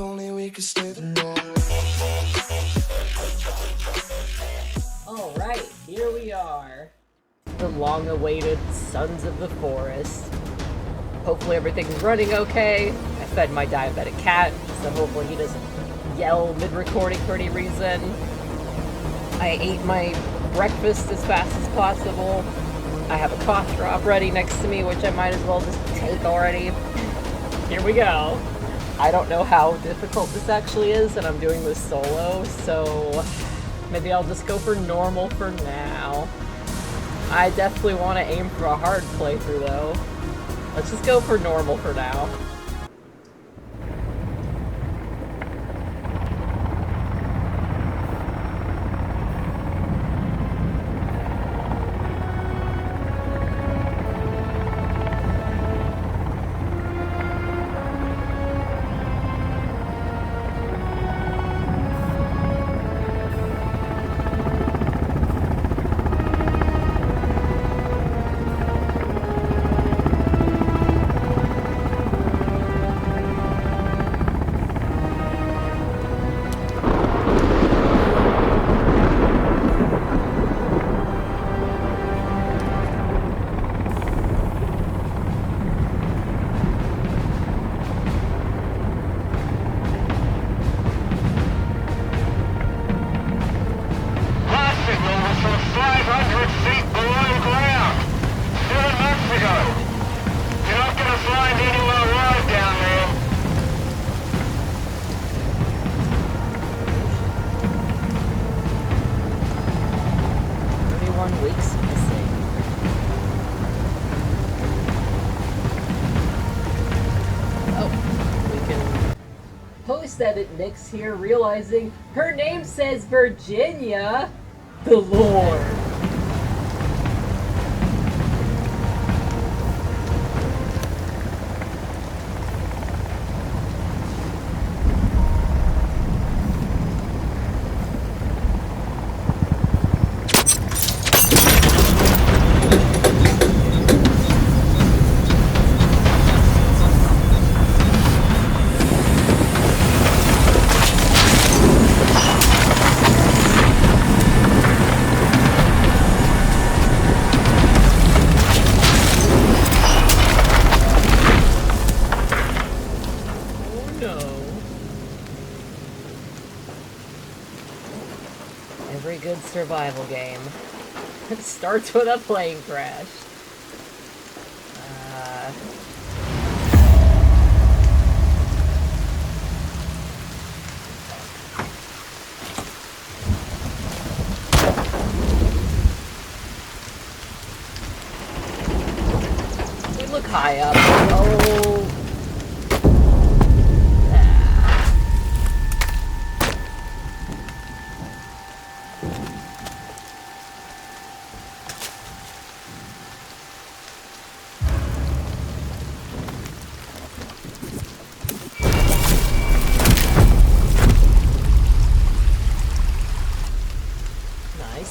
only we could stay the night. Alright, here we are. The long-awaited Sons of the Forest. Hopefully everything's running okay. I fed my diabetic cat, so hopefully he doesn't yell mid-recording for any reason. I ate my breakfast as fast as possible. I have a cough drop ready next to me, which I might as well just take already. Here we go. I don't know how difficult this actually is, and I'm doing this solo, so maybe I'll just go for normal for now. I definitely want to aim for a hard playthrough, though. Let's just go for normal for now. Edit Nick's here, realizing her name says Virginia the Lord. Every good survival game starts with a plane crash. We look high up. Oh.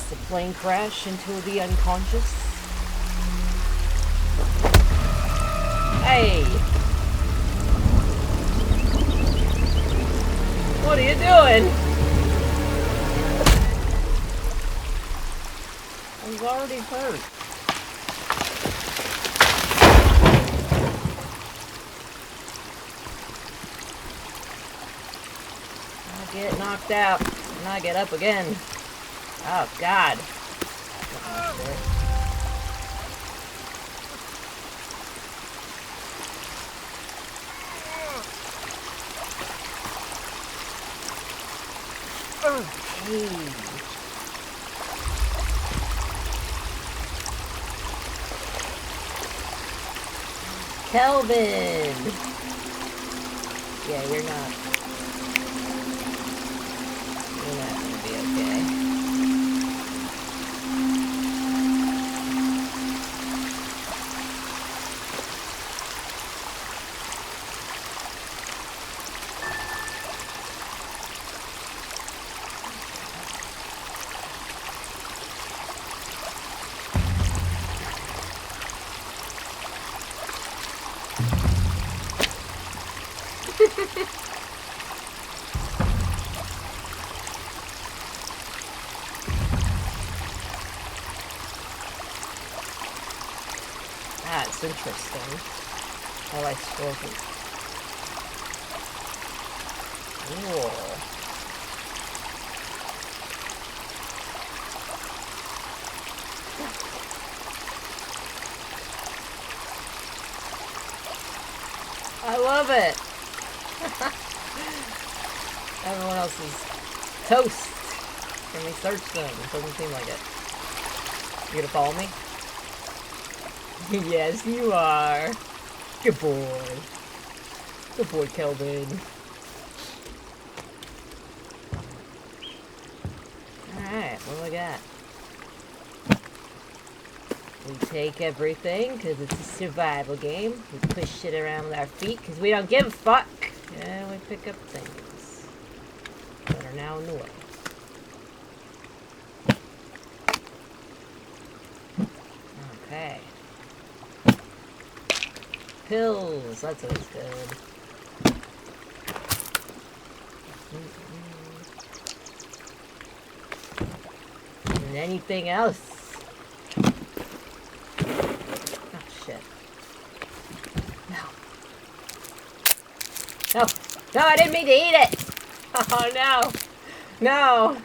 The plane crash into the unconscious. Hey! What are you doing? I was already hurt. I get knocked out and I get up again. Oh, God. Okay. Kelvin! Yeah, you're not gonna be okay. That's interesting. How do I scroll through? Cool. I love it. Everyone else is toast. Can we search them? It doesn't seem like it. You gonna follow me? Yes, you are. Good boy. Good boy, Kelvin. Alright, what do we got? We take everything, because it's a survival game. We push shit around with our feet, because we don't give a fuck. And we pick up things that are now in the way. Okay. Pills, that's always good. And anything else? Oh, shit. No. No. No, I didn't mean to eat it! Oh, no. No.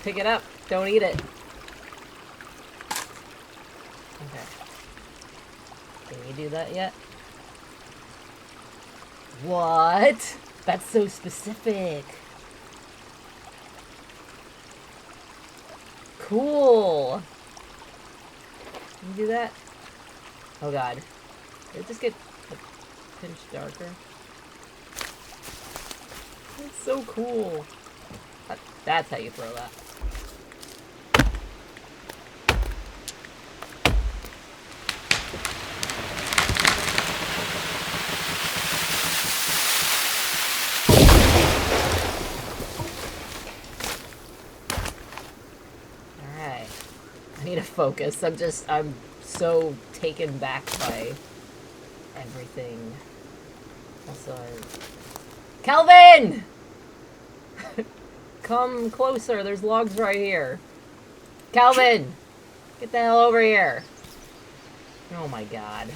Pick it up. Don't eat it. Okay. Can you do that yet? What? That's so specific. Cool. Can you do that? Oh god. Did it just get a pinch darker? That's so cool. That's how you throw that. I need to focus. I'm so taken back by everything. Also, Kelvin! Come closer. There's logs right here. Kelvin! Get the hell over here. Oh my god.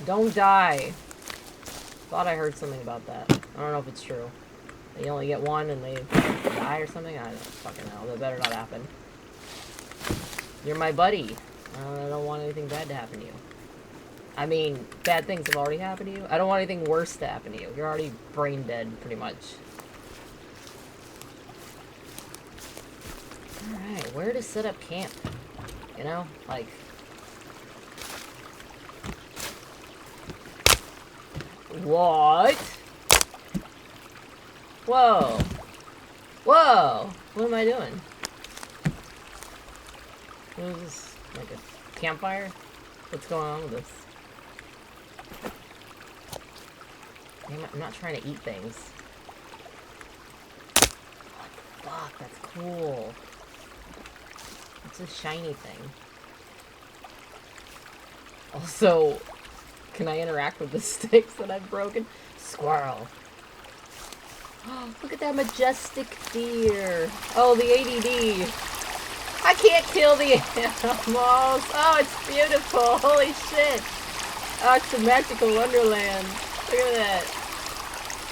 Don't die. Thought I heard something about that. I don't know if it's true. You only get one and they die or something? I don't fucking know. That better not happen. You're my buddy. I don't want anything bad to happen to you. I mean, bad things have already happened to you. I don't want anything worse to happen to you. You're already brain dead, pretty much. Alright, where to set up camp? You know? Like... What? Whoa. Whoa! What am I doing? What is this? Like a campfire? What's going on with this? I'm not trying to eat things. What the fuck? That's cool. It's a shiny thing. Also, can I interact with the sticks that I've broken? Squirrel. Oh, look at that majestic deer. Oh, the ADD. I can't kill the animals. Oh, it's beautiful. Holy shit. Oh, it's a magical wonderland. Look at that.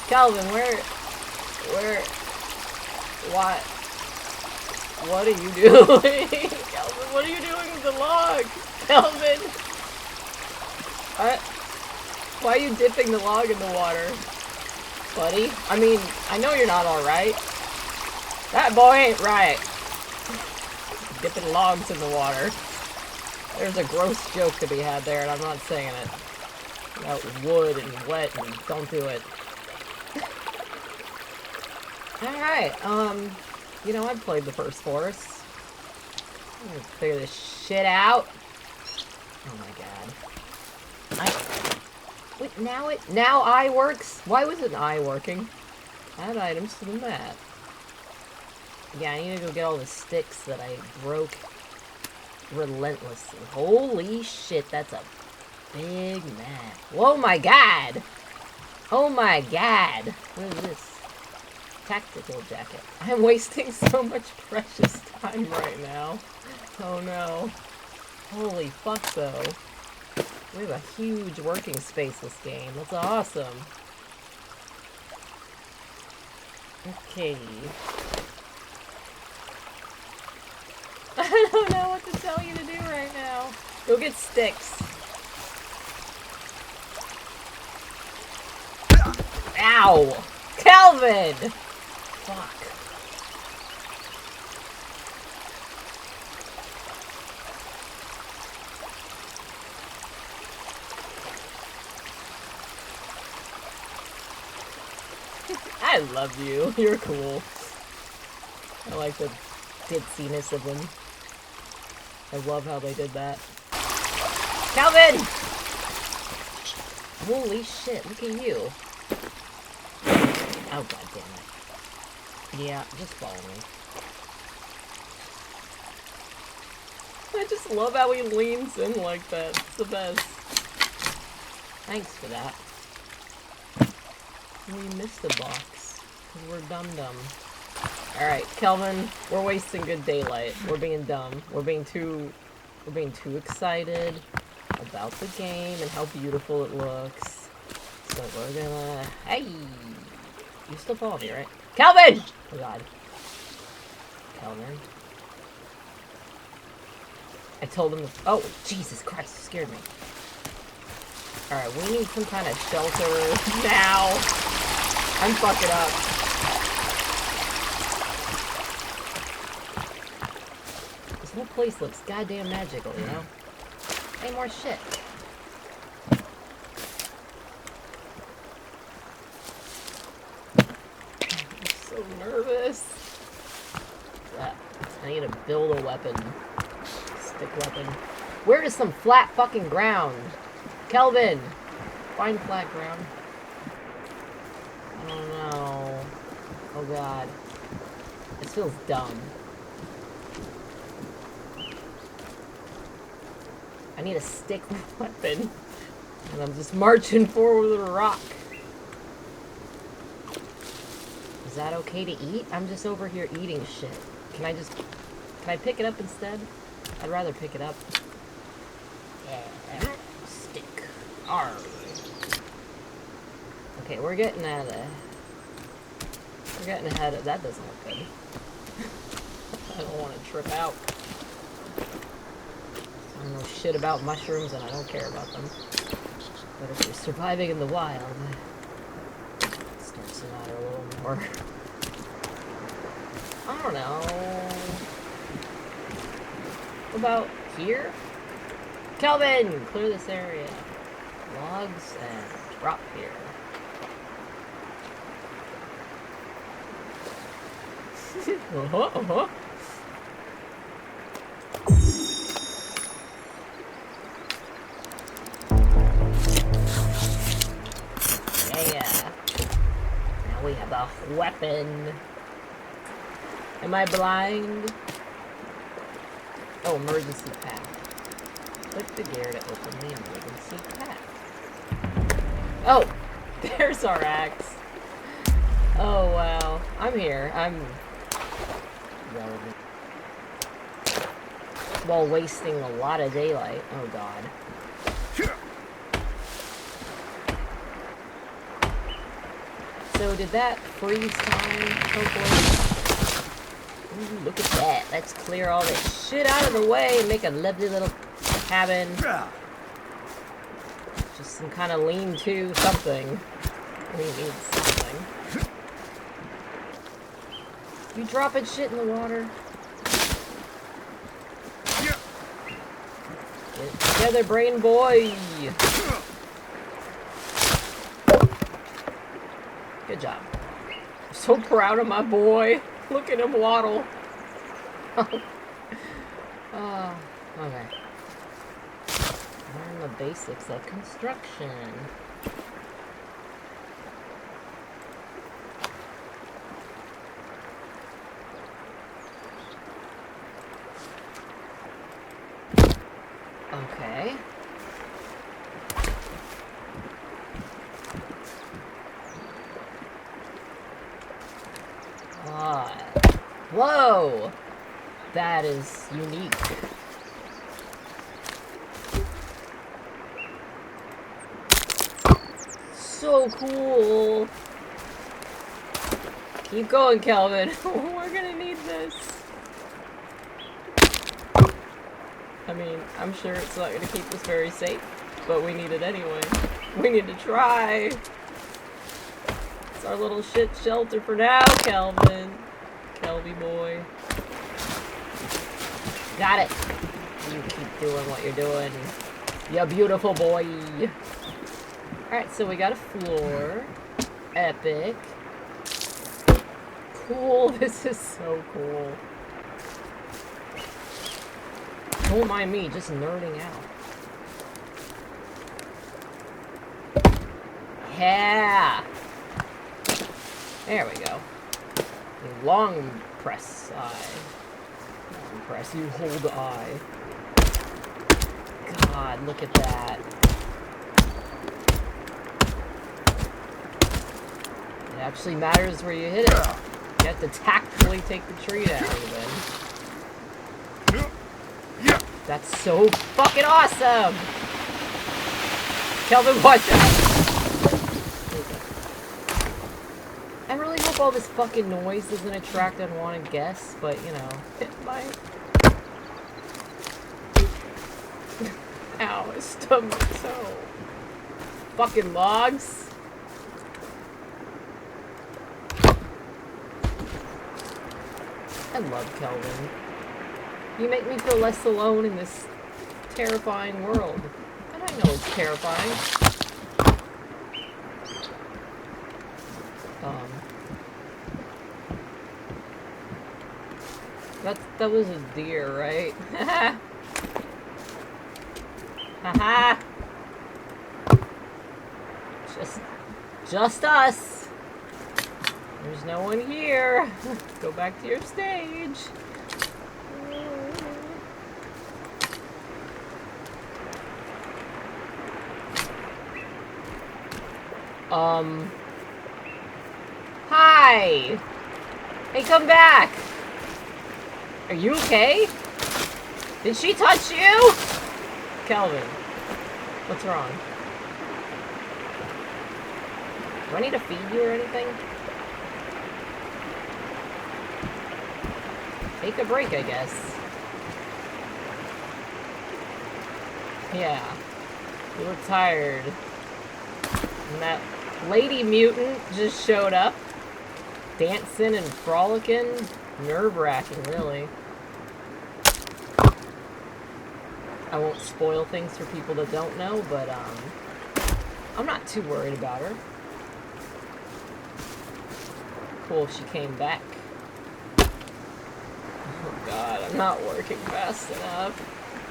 Kelvin, what are you doing? Kelvin, what are you doing with the log? Kelvin. Why are you dipping the log in the water? Buddy? I mean, I know you're not alright. That boy ain't right. Dipping logs in the water. There's a gross joke to be had there, and I'm not saying it. About wood and wet, and don't do it. Alright, you know, I've played the first Forest. I'm gonna figure this shit out. Oh my god. Wait, now I works? Why wasn't I working? Add items to the map. Yeah, I need to go get all the sticks that I broke relentlessly. Holy shit, that's a big map. Oh my god! Oh my god! What is this? Tactical jacket. I'm wasting so much precious time right now. Oh no. Holy fuck though. We have a huge working space this game. That's awesome. Okay. I don't know what to tell you to do right now. Go get sticks. Ow! Kelvin! Fuck. I love you. You're cool. I like the ditziness of them. I love how they did that. Kelvin! Holy shit, look at you. Oh, god damn it. Yeah, just follow me. I just love how he leans in like that. It's the best. Thanks for that. We missed a box. Because we're dumb. Alright, Kelvin, we're wasting good daylight. We're being dumb. We're being too excited about the game and how beautiful it looks. So we're gonna... Hey! You still follow me, right? Kelvin! Oh god. Kelvin. I told him to... Oh, Jesus Christ, you scared me. Alright, we need some kind of shelter now. I'm fucking up. This whole place looks goddamn magical, you know? Hey, more shit. I'm so nervous. I need to build a weapon. Stick weapon. Where is some flat fucking ground? Kelvin! Find flat ground. Oh no. Oh god. This feels dumb. I need a stick weapon. And I'm just marching forward with a rock. Is that okay to eat? I'm just over here eating shit. Can I pick it up instead? I'd rather pick it up. Yeah. Stick. Arr. Okay, we're getting ahead of... That doesn't look good. I don't want to trip out. I don't know shit about mushrooms and I don't care about them. But if you're surviving in the wild, it starts to matter a little more. I don't know. What about here? Kelvin! Clear this area. Logs and drop here. Yeah. Now we have a weapon. Am I blind? Oh, emergency pack. Click the gear to open the emergency pack. Oh! There's our axe. Oh, wow. I'm here. I'm relevant. While wasting a lot of daylight. Oh, God. So, did that freeze time? Hopefully. Ooh, look at that. Let's clear all this shit out of the way and make a lovely little cabin. Just some kind of lean-to something. We need something. You dropping shit in the water? Get it together, brain boy! Good job. I'm so proud of my boy. Look at him waddle. Oh, okay. Learn the basics of construction. Okay. God. Whoa! That is unique. So cool! Keep going, Kelvin. We're gonna need this. I mean, I'm sure it's not gonna keep us very safe, but we need it anyway. We need to try. It's our little shit shelter for now, Kelvin. Kelby boy. Got it. You keep doing what you're doing. You beautiful boy. Alright, so we got a floor. Epic. Cool. This is so cool. Don't mind me, just nerding out. Yeah! There we go. Long press I. Long press, you hold I. God, look at that. It actually matters where you hit it. You have to tactfully take the tree down, even. That's so fucking awesome! Kelvin, watch out! I really hope all this fucking noise doesn't attract unwanted guests, but, you know, it might. Ow, my stomach, so... Fucking logs. I love Kelvin. You make me feel less alone in this terrifying world. And I know it's terrifying. That was a deer, right? Haha! Just us! There's no one here! Go back to your stage! Hi! Hey, come back! Are you okay? Did she touch you? Kelvin, what's wrong? Do I need to feed you or anything? Take a break, I guess. Yeah. You look tired. And that lady mutant just showed up. Dancing and frolicking. Nerve-wracking, really. I won't spoil things for people that don't know, but, I'm not too worried about her. Cool if she came back. Oh god, I'm not working fast enough.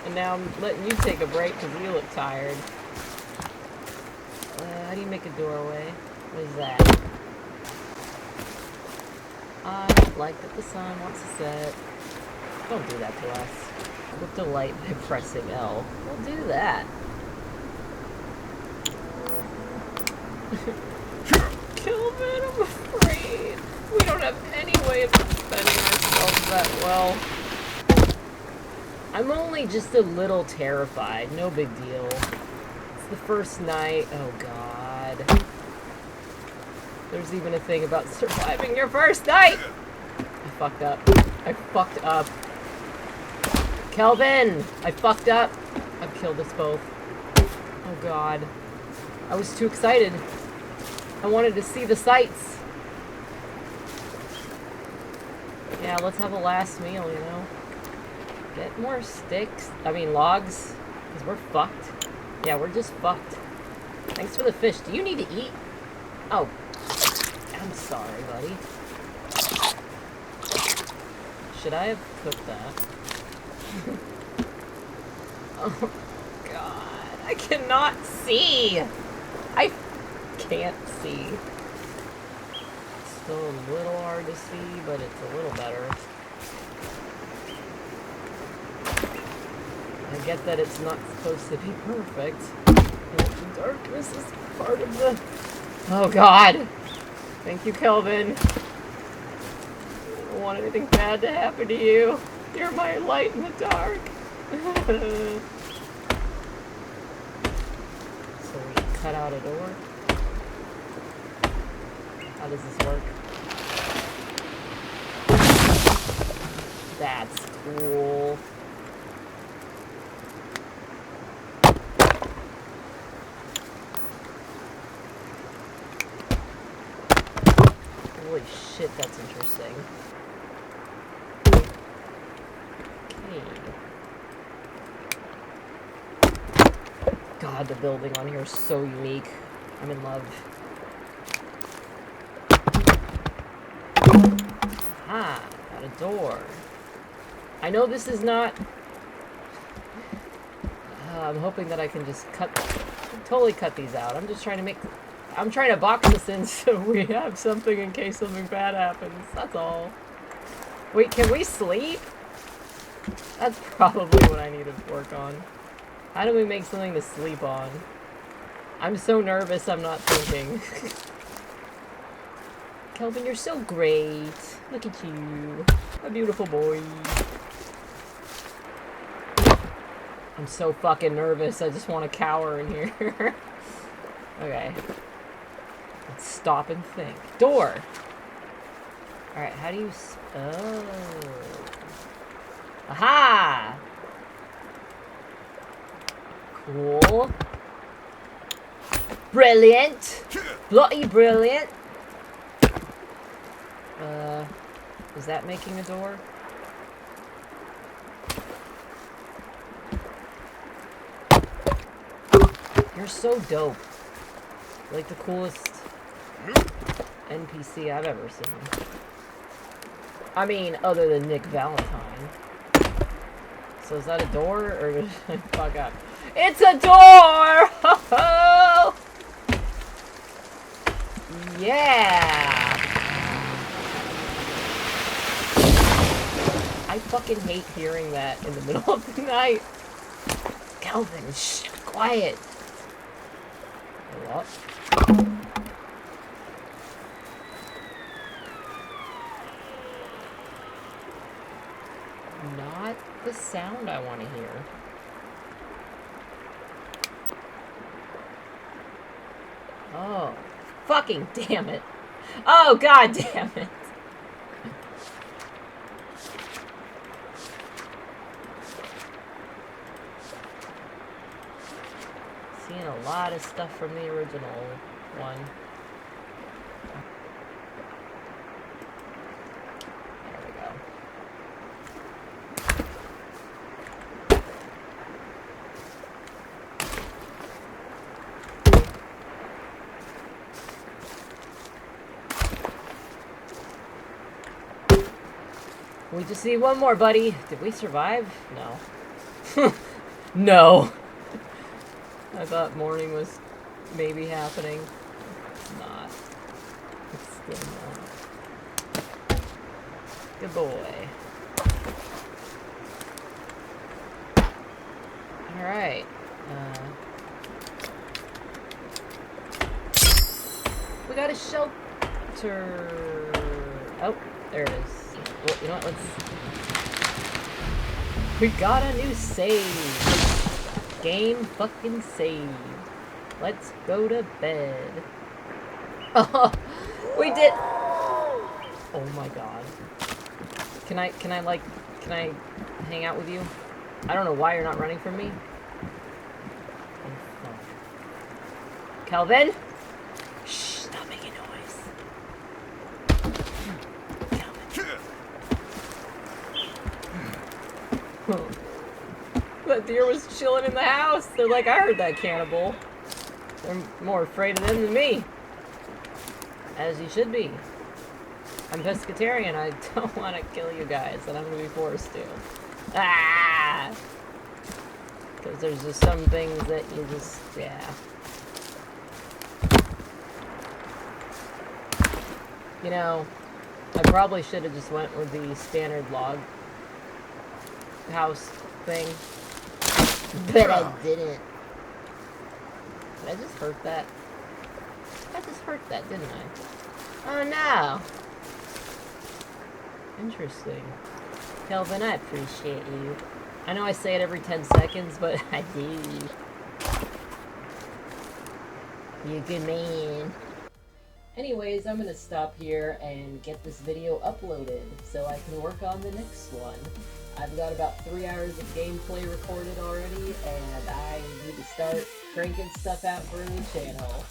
And now I'm letting you take a break because you look tired. How do you make a doorway? What is that? I like that the sun wants to set. Don't do that to us. With the light by pressing L. We'll do that. Kelvin, I'm afraid. We don't have any way of defending ourselves that well. I'm only just a little terrified. No big deal. It's the first night. Oh, God. There's even a thing about surviving your first night! I fucked up. I fucked up. Kelvin! I fucked up. I've killed us both. Oh, God. I was too excited. I wanted to see the sights. Yeah, let's have a last meal, you know? Get more sticks. I mean, logs. Because we're fucked. Yeah, we're just fucked. Thanks for the fish. Do you need to eat? Oh. I'm sorry, buddy. Should I have cooked that? Oh, God. I cannot see. I can't see. It's still a little hard to see, but it's a little better. I get that it's not supposed to be perfect. The darkness is part of the... Oh, God. Thank you, Kelvin. don't want anything bad to happen to you. You're my light in the dark. So we cut out a door? How does this work? That's cool. Holy shit, that's interesting. Okay. God, the building on here is so unique. I'm in love. Ah, got a door. I know this is not... I'm hoping that I can just totally cut these out. I'm just trying to make... I'm trying to box this in so we have something in case something bad happens. That's all. Wait, can we sleep? That's probably what I need to work on. How do we make something to sleep on? I'm so nervous I'm not thinking. Kelvin, you're so great. Look at you. A beautiful boy. I'm so fucking nervous. I just want to cower in here. Okay. Let's stop and think. Door! Alright, how do you... Oh. Aha! Cool. Brilliant! Bloody brilliant! Is that making a door? You're so dope. You're like the coolest NPC I've ever seen. I mean, other than Nick Valentine. So is that a door, or did I fuck up? It's a door! Yeah! I fucking hate hearing that in the middle of the night. Kelvin, shh, quiet. What? Not the sound I want to hear. Oh, fucking damn it. Oh, god damn it. Seeing a lot of stuff from the original one. There we go. We just need one more, buddy. Did we survive? No. No. I thought morning was maybe happening. It's not. It's still not. Good boy. Alright. We got a shelter. Oh, there it is. Well, you know what? We got a new save. Game fucking saved. Let's go to bed. Oh, we did. Oh my god. Can I hang out with you? I don't know why you're not running from me. Oh. Kelvin? Shh, stop making noise. Kelvin. That deer was chilling in the house. They're like, I heard that cannibal. They're more afraid of them than me. As you should be. I'm pescatarian. I don't want to kill you guys, and I'm going to be forced to. Ah! Because there's just some things that you just, yeah. You know, I probably should have just went with the standard log house thing. But I didn't. Did I just hurt that? I just hurt that, didn't I? Oh no! Interesting. Kelvin, I appreciate you. I know I say it every 10 seconds, but I do. You're a good man. Anyways, I'm gonna stop here and get this video uploaded so I can work on the next one. I've got about 3 hours of gameplay recorded already, and I need to start cranking stuff out for the channel.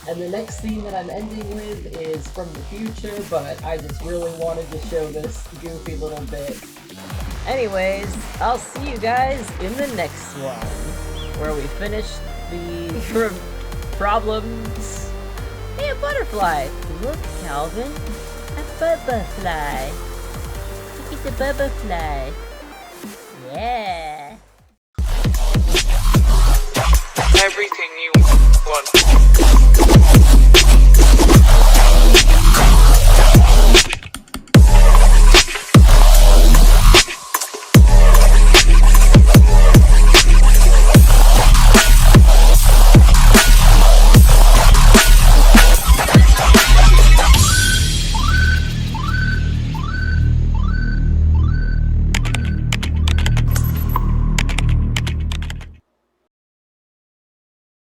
And the next scene that I'm ending with is from the future, but I just really wanted to show this goofy little bit. Anyways, I'll see you guys in the next one, where we finish the problems. Hey, a butterfly! Look, Kelvin, a butterfly. Look at the butterfly. Yeah. Everything you want.